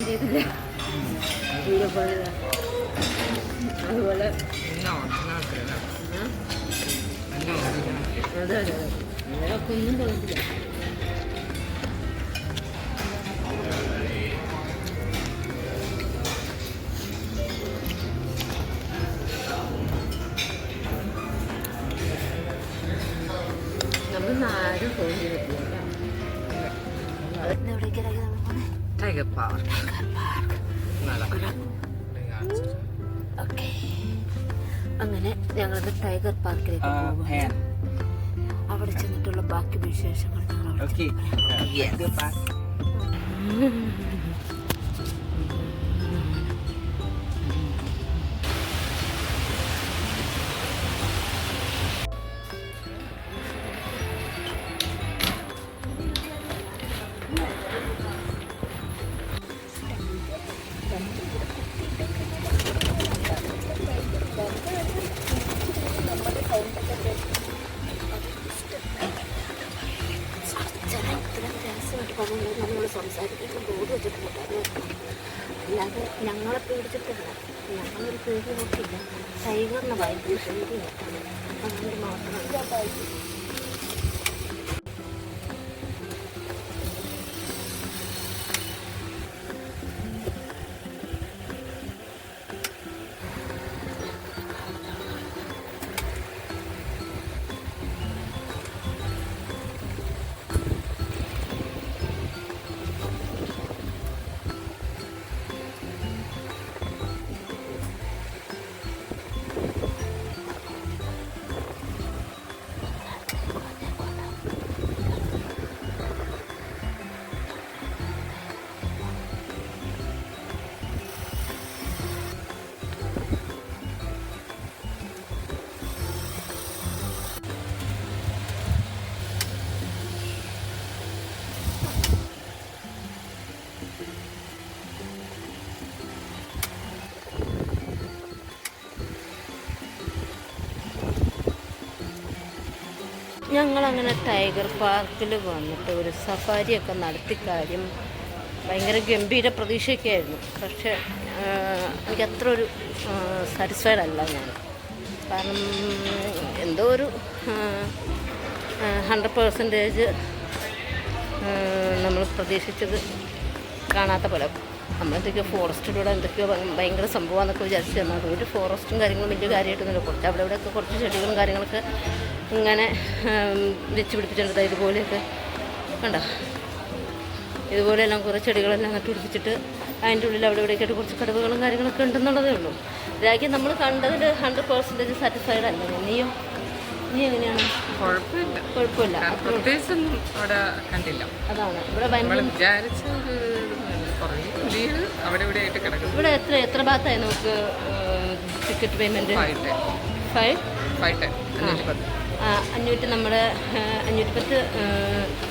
ചെയ്തില്ല വീഡിയോ കോളിൽ. അതുപോലെ അതെ അതെ അങ്ങനെയൊക്കെ ഒന്നും തോന്നിട്ടില്ല. നമ്മളൊന്നും ആരും ഫോൺ ചെയ്തിട്ടില്ല. Tiger park. ഓക്കെ, അങ്ങനെ ഞങ്ങളത് ടൈഗർ പാർക്കിലേക്ക് പോകും. അവിടെ ചെന്നിട്ടുള്ള ബാക്കി വിശേഷങ്ങൾ ഞങ്ങൾ നമ്മൾ സംസാരിക്കുമ്പോൾ ബോർഡ് വെച്ചിട്ടുണ്ടായിരുന്നു. അല്ലാതെ ഞങ്ങളെ പേടിച്ചിട്ടില്ല, ഞങ്ങളൊരു പേടി നോക്കില്ല. ടൈഗറിനെ ഭയങ്കര പേടിയായിട്ടാണ് അങ്ങനെ മാത്രം. ഞങ്ങളങ്ങനെ ടൈഗർ പാർക്കിൽ വന്നിട്ട് ഒരു സഫാരിയൊക്കെ നടത്തി. കാര്യം ഭയങ്കര ഗംഭീര പ്രതീക്ഷയൊക്കെയായിരുന്നു. പക്ഷേ എനിക്ക് അത്ര ഒരു സാറ്റിസ്ഫൈഡ് അല്ല ഞാൻ. കാരണം എന്തോ ഒരു 100% നമ്മൾ പ്രതീക്ഷിച്ചത് കാണാത്ത പോലെ. നമ്മളെന്തൊക്കെയോ ഫോറസ്റ്റിലൂടെ എന്തൊക്കെയോ ഭയങ്കര സംഭവമാണെന്നൊക്കെ വിചാരിച്ചു തന്നാൽ ഒരു ഫോറസ്റ്റും കാര്യങ്ങളും വലിയ കാര്യമായിട്ടൊന്നുമില്ല. കുറച്ച് അവിടെ ഇവിടെയൊക്കെ കുറച്ച് ചെടികളും കാര്യങ്ങളൊക്കെ ഇങ്ങനെ വെച്ച് പിടിപ്പിച്ചിട്ടുണ്ട്. ഇതുപോലെയൊക്കെ കണ്ടോ, ഇതുപോലെയെല്ലാം കുറേ ചെടികളെല്ലാം നട്ടുപിടിപ്പിച്ചിട്ട് അതിൻ്റെ ഉള്ളിൽ അവിടെ ഇവിടെയൊക്കെയായിട്ട് കുറച്ച് കടവുകളും കാര്യങ്ങളൊക്കെ ഉണ്ടെന്നുള്ളതേ ഉള്ളൂ. ഇതാക്കി നമ്മൾ കണ്ടതിൽ 100% സാറ്റിസ്ഫൈഡ് അല്ല. നീ എങ്ങനെയാണ്? കുഴപ്പമില്ല, അതാണ് ഇവിടെ ഇവിടെ എത്ര ഭാഗത്തായി നമുക്ക് ടിക്കറ്റ് പേയ്മെൻറ്റ്? 510 നമ്മുടെ 510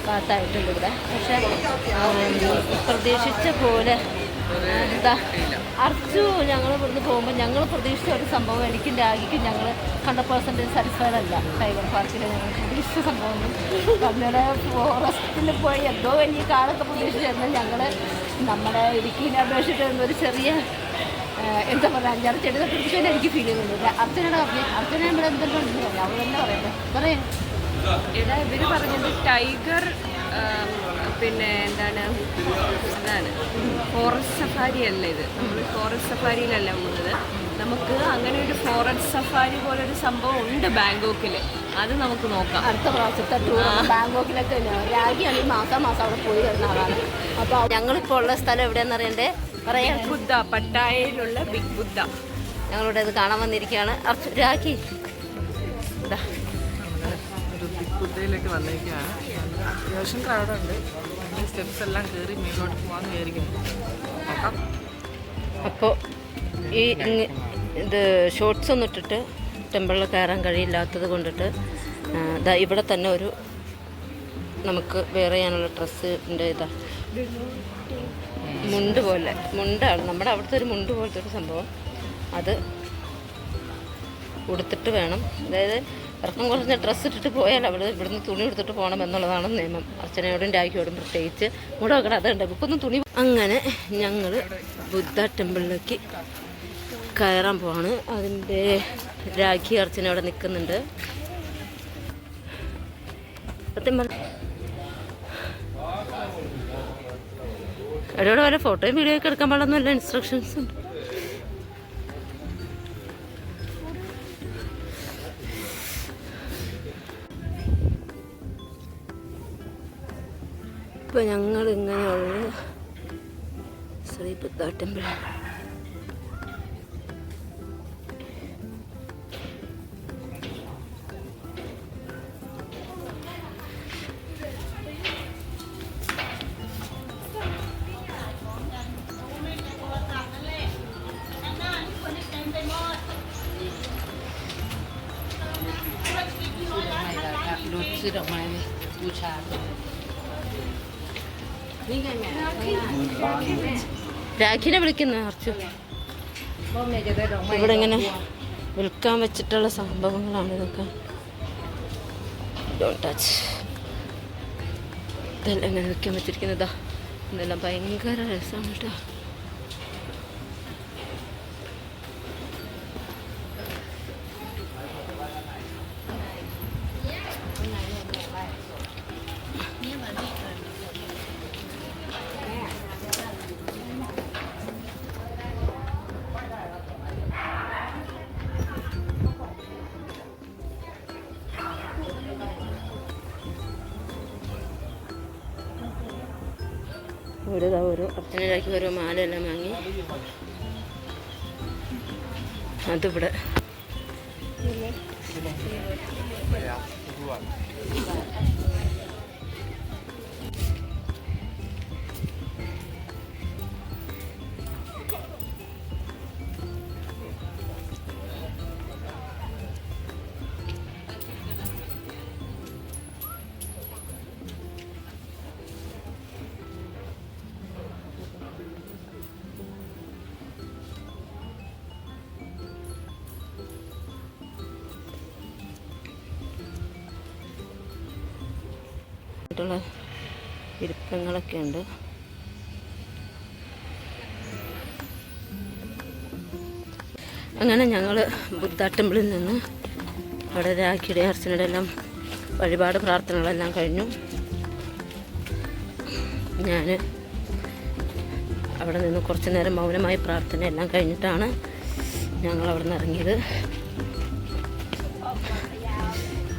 ഭാഗത്തായിട്ടുണ്ട് ഇവിടെ. പക്ഷേ പ്രതീക്ഷിച്ച പോലെ എന്താ അർച്ചു ഞങ്ങൾ ഇവിടുന്ന് പോകുമ്പോൾ ഞങ്ങൾ പ്രതീക്ഷിച്ച ഒരു സംഭവം എനിക്കും രാഗിക്കും ഞങ്ങൾ 100% സാറ്റിസ്ഫൈഡ് അല്ല. ടൈഗർ പാർക്കിൽ ഞങ്ങൾ പ്രതീക്ഷിച്ച സംഭവം നമ്മുടെ ഫോറസ്റ്റിൽ പോയി എന്തോ വലിയ കാലൊക്കെ പ്രതീക്ഷിച്ചിരുന്നു. ഞങ്ങൾ നമ്മുടെ ഇടുക്കിനെ അപേക്ഷിച്ചിട്ട് ഒരു ചെറിയ എന്താ പറയുക 5-6 ചെടി നട്ടുപിടിച്ചതിന് എനിക്ക് ഫീൽ ചെയ്യുന്നുണ്ട്. അർച്ചന ഇവിടെ എന്തെങ്കിലും ഉണ്ടെന്ന് പറഞ്ഞു. അവൾ തന്നെ പറയാം. ഇവർ പറഞ്ഞത് ടൈഗർ പിന്നെ എന്താണ് ഫോറസ്റ്റ് സഫാരി അല്ല ഇത്. നമ്മൾ ഫോറസ്റ്റ് സഫാരിയിലല്ല പോകുന്നത്. നമുക്ക് അങ്ങനെ ഒരു ഫോറസ്റ്റ് സഫാരി പോലൊരു സംഭവം ഉണ്ട് ബാങ്കോക്കിൽ. അത് നമുക്ക് നോക്കാം അടുത്ത പ്രാവശ്യത്തെ ടൂർ. ബാങ്കോക്കിലൊക്കെ രാഗിയാണ് ഈ മാസം അവിടെ പോയി വരുന്ന ആളാണ്. അപ്പോൾ ഞങ്ങളിപ്പോൾ ഉള്ള സ്ഥലം എവിടെയാണെന്ന് അറിയണ്ടേ? പറയാം, ബുദ്ധ, പട്ടായയിലുള്ള ബിഗ് ബുദ്ധ. ഞങ്ങളിവിടെ ഇത് കാണാൻ വന്നിരിക്കുകയാണ്. രാഖി ഇതാ ഒരു ബിഗ് ബുദ്ധയിലേക്ക് വന്നിരിക്കുകയാണ്. അത്യാവശ്യം ക്രൗഡുണ്ട്. സ്റ്റെപ്സ് എല്ലാം കയറി മേലോട്ട് പോകാമെന്ന് വിചാരിക്കുന്നു. നോക്കാം. അപ്പോൾ ഈ ഇത് ഷോർട്സ് ഒന്നും ഇട്ടിട്ട് ടെമ്പിളിൽ കയറാൻ കഴിയില്ലാത്തത് കൊണ്ടിട്ട് ഇവിടെ തന്നെ ഒരു നമുക്ക് വേറെ ചെയ്യാനുള്ള ഡ്രസ്സിൻ്റെ ഇതാ മുണ്ട് പോലെ, മുണ്ടാണ് നമ്മുടെ അവിടുത്തെ ഒരു മുണ്ട് പോലത്തെ ഒരു സംഭവം. അത് ഉടുത്തിട്ട് വേണം, അതായത് ഇറക്കം കുറഞ്ഞ ഡ്രസ്സ് ഇട്ടിട്ട് പോയാൽ അവിടെ ഇവിടുന്ന് തുണി എടുത്തിട്ട് പോകണം എന്നുള്ളതാണ് നിയമം. അർച്ചനയോടും രാഖിയോടും പ്രത്യേകിച്ച് കൂടെ വെക്കണം. അതുണ്ട് ഇപ്പൊന്നും തുണി. അങ്ങനെ ഞങ്ങൾ ബുദ്ധ ടെമ്പിളിലേക്ക് കയറാൻ പോവാണ്. അതിൻ്റെ രാഖി അർച്ചന അവിടെ നിൽക്കുന്നുണ്ട്. സത്യം പറഞ്ഞ അവിടെ വരെ ഫോട്ടോയും വീഡിയോ ഒക്കെ എടുക്കാൻ പാടുന്നില്ല, ഇൻസ്ട്രക്ഷൻസ് ഉണ്ട്. ഇപ്പം ഞങ്ങൾ ഇങ്ങനെയുള്ള ശ്രീ ബുദ്ധ ടെമ്പിൾ. രാഖിനെ വിളിക്കുന്ന അർച്ചു. ഇവിടെ ഇങ്ങനെ വിൽക്കാൻ വെച്ചിട്ടുള്ള സംഭവങ്ങളാണ് ഇതൊക്കെ. Don't touch. ഇതെല്ലാം ഇങ്ങനെ വിൽക്കാൻ വെച്ചിരിക്കുന്നതാ. ഇതെല്ലാം ഭയങ്കര രസമാണ് കേട്ടോ. ഒരു അർച്ചനയിലാക്കി ഓരോ മാലയെല്ലാം വാങ്ങി. അതിവിടെ ഇരിപ്പങ്ങളൊക്കെ ഉണ്ട്. അങ്ങനെ ഞങ്ങൾ ബുദ്ധ ടെമ്പിളിൽ നിന്ന് അവിടെ രാഖിയുടെ അർച്ചനയുടെ എല്ലാം വഴിപാട് പ്രാർത്ഥനകളെല്ലാം കഴിഞ്ഞു. ഞാൻ അവിടെ നിന്ന് കുറച്ച് നേരം മൗനമായി പ്രാർത്ഥന എല്ലാം കഴിഞ്ഞിട്ടാണ് ഞങ്ങൾ അവിടെ നിന്ന് ഇറങ്ങിയത്.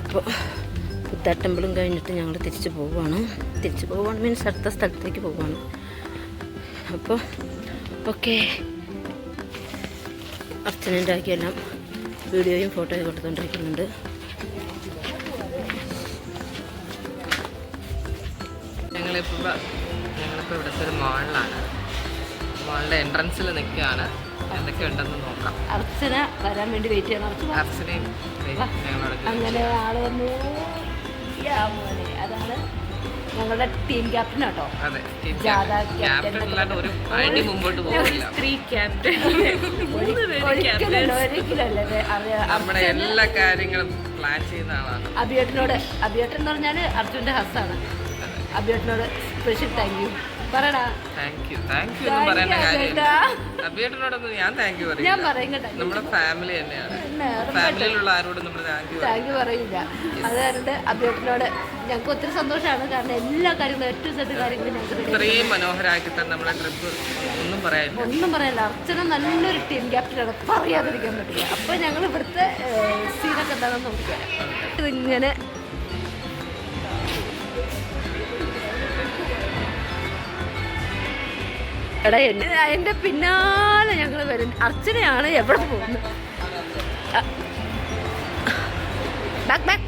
അപ്പോൾ ബുദ്ധ ടെമ്പിളും കഴിഞ്ഞിട്ട് ഞങ്ങൾ തിരിച്ചു പോവുകയാണ്. മീൻസ് അടുത്ത സ്ഥലത്തേക്ക് പോവുകയാണ്. അപ്പോൾ ഓക്കെ, അർച്ചനേൻ്റെ ആക്കിയെല്ലാം വീഡിയോയും ഫോട്ടോയും കൊടുത്തുകൊണ്ടിരിക്കുന്നുണ്ട്. ഞങ്ങളിപ്പോൾ ഇവിടുത്തെ ഒരു മാളിലാണ്. മാളിൻ്റെ എൻട്രൻസിൽ നിൽക്കുകയാണ്. എന്തൊക്കെ ഉണ്ടെന്ന് നോക്കാം. അർച്ചന വരാൻ വേണ്ടി വെയിറ്റ് ചെയ്യണം. അർച്ചനയും അങ്ങനെ ആള് വന്നു. അതാണ് ഞങ്ങളുടെ ടീം ക്യാപ്റ്റൻ കേട്ടോ. നമ്മുടെ എല്ലാ കാര്യങ്ങളും പ്ലാൻ ചെയ്യുന്ന ആളാണ് അഭിയേട്ടനോട്. അഭിയേട്ടൻ എന്ന് പറഞ്ഞാൽ അർജുന്റെ ഹസ്സാണ്. അഭിയേട്ടനോട് സ്പെഷ്യൽ താങ്ക് യു പറയടാ. താങ്ക് യു ഒന്നും പറയേണ്ട കാര്യമില്ല. അഭിയേട്ടനോടൊന്നും ഞാൻ താങ്ക് യു പറയില്ല. നമ്മുടെ ഫാമിലി തന്നെയാണ്. ഫാമിലിയിലുള്ള ആരോടും നമ്മൾ താങ്ക് യു പറയില്ല. അത് കാരണം അഭിയേട്ടനോട് ഞങ്ങൾക്ക് ഒത്തിരി സന്തോഷമാണ്. കാരണം എല്ലാ കാര്യങ്ങളും ഏറ്റവും സെറ്റ് കാര്യങ്ങളും ഞങ്ങൾക്ക് ഇത്രയും മനോഹരമാക്കി തന്നെ നമ്മുടെ ട്രിപ്പ് ഒന്നും പറയാനില്ല. അർച്ചന നല്ലൊരു ടീം ക്യാപ്റ്റനാണ്, പറയാതിരിക്കാൻ പറ്റില്ല. അപ്പോൾ ഞങ്ങൾ ഇവിടുത്തെ സീനൊക്കെ എന്താണെന്ന് നോക്കിയാൽ ഇതിങ്ങനെ എടാ എൻ്റെ പിന്നാലെ ഞങ്ങൾ വരും. അർച്ചനയാണ് എവിടെ പോകുന്നത്. ബാക്ക്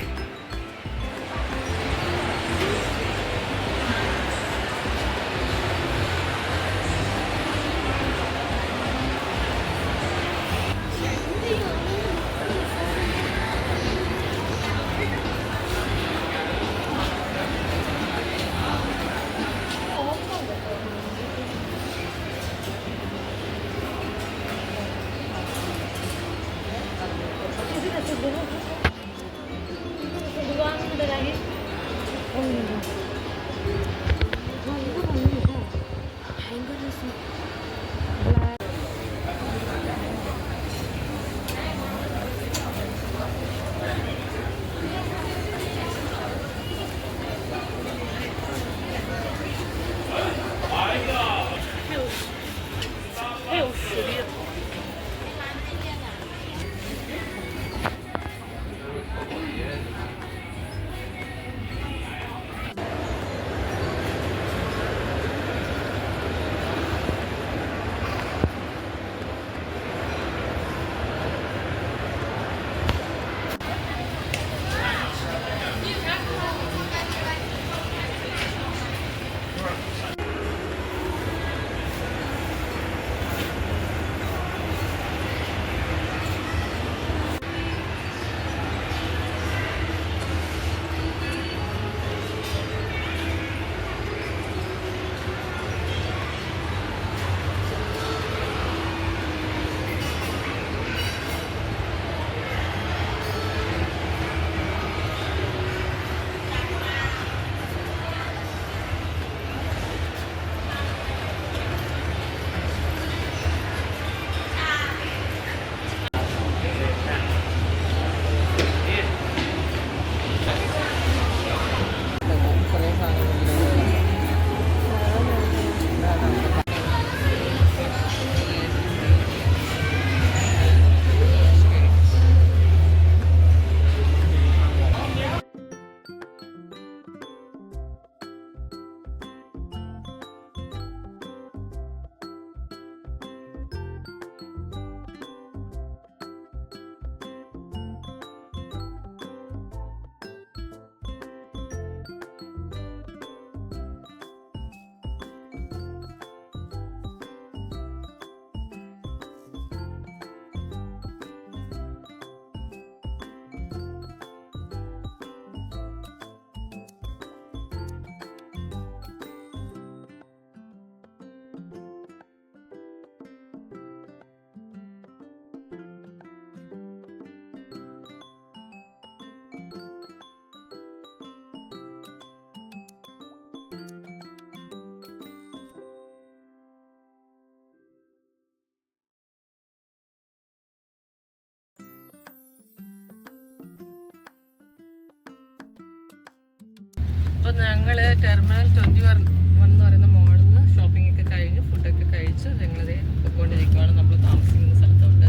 അപ്പോൾ ഞങ്ങൾ ടെർമിനൽ 21 എന്ന് പറയുന്ന മോളിൽ നിന്ന് ഷോപ്പിംഗ് ഒക്കെ കഴിഞ്ഞ് ഫുഡൊക്കെ കഴിച്ച് ഞങ്ങളത് പോയിക്കൊണ്ടിരിക്കുകയാണ്. നമ്മൾ താമസിക്കുന്ന സ്ഥലത്തോട്ട്.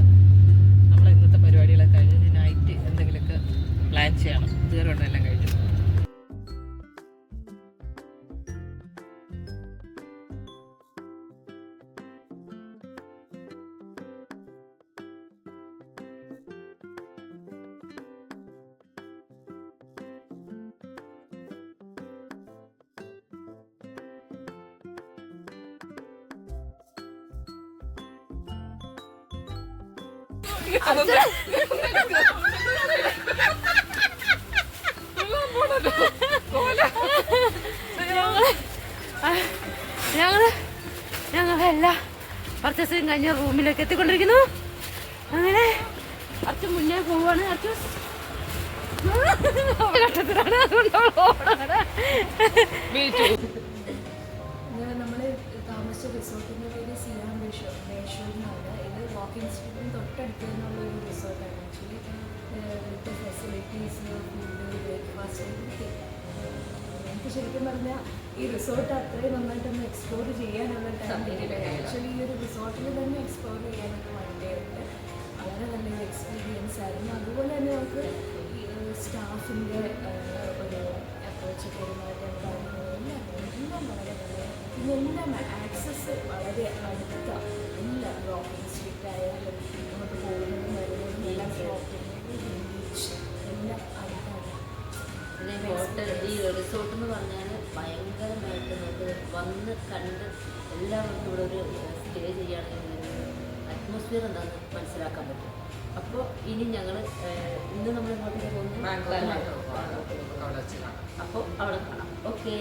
നമ്മൾ ഇന്നത്തെ പരിപാടികളൊക്കെ കഴിഞ്ഞ് നൈറ്റ് എന്തെങ്കിലുമൊക്കെ പ്ലാൻ ചെയ്യണം. ഇതുവരെ എല്ലാം കഴിഞ്ഞു. ഞങ്ങളെല്ലാം പർച്ചേസിങ് കഴിഞ്ഞ റൂമിലേക്ക് എത്തിക്കൊണ്ടിരിക്കുന്നു. അങ്ങനെ കുറച്ച് മുന്നേ പോവാണ്. ഘട്ടത്തിലാണ് നമ്മൾ താമസിച്ച റിസോർട്ടിൻ്റെ പേര് സിയാം ബേഷൂരിനാണ്. ഇത് വാക്കിംഗ് സ്ട്രീറ്റിന് തൊട്ടടുത്ത് നിന്നുള്ള ഒരു റിസോർട്ടാണ്. ആക്ച്വലി വിത്ത് ഫെസിലിറ്റീസ്, ഫുഡ്, ബ്രേക്ക്ഫാസ്റ്റ്, എനിക്ക് ശരിക്കും പറഞ്ഞാൽ ഈ റിസോർട്ട് അത്രയും നന്നായിട്ടൊന്ന് എക്സ്പ്ലോർ ചെയ്യാനുള്ള ടൈം കിട്ടില്ല. ആക്ച്വലി ഈ ഒരു റിസോർട്ടിൽ തന്നെ എക്സ്പ്ലോർ ചെയ്യാനൊക്കെ വളരെ ഉണ്ട്. വളരെ നല്ലൊരു എക്സ്പീരിയൻസ് ആയിരുന്നു. അതുപോലെ തന്നെ നമുക്ക് ഈ സ്റ്റാഫിൻ്റെ ഒരു അപ്രോച്ച്, പെരുമാറ്റം, എല്ലാം വളരെ വളരെ ഇതെല്ലാം ആക്സസ് വളരെ അടുത്താണ്. എല്ലാം വാക്കിംഗ് സ്ട്രീറ്റ് ആയാലും നമുക്ക് പോകുന്നതും വരുന്നതും എല്ലാം ഷോപ്പിംഗ്, ബീച്ച് എല്ലാം അടുത്താണ്. പിന്നെ ഹോട്ടൽ ഈ റിസോർട്ട് എന്ന് പറഞ്ഞാൽ ഭയങ്കരമായിട്ട് നമുക്ക് വന്ന് കണ്ട് എല്ലാവർക്കും ഇവിടെ ഒരു സ്റ്റേ ചെയ്യുകയാണെങ്കിൽ അറ്റ്മോസ്ഫിയർ എന്താണെന്ന് മനസ്സിലാക്കാൻ പറ്റും. അപ്പോൾ ഇനി ഞങ്ങൾ ഇന്ന് നമ്മൾ ഇങ്ങോട്ടേക്ക് പോകുന്നു. അപ്പോൾ അവിടെ കാണാം. ഓക്കേ.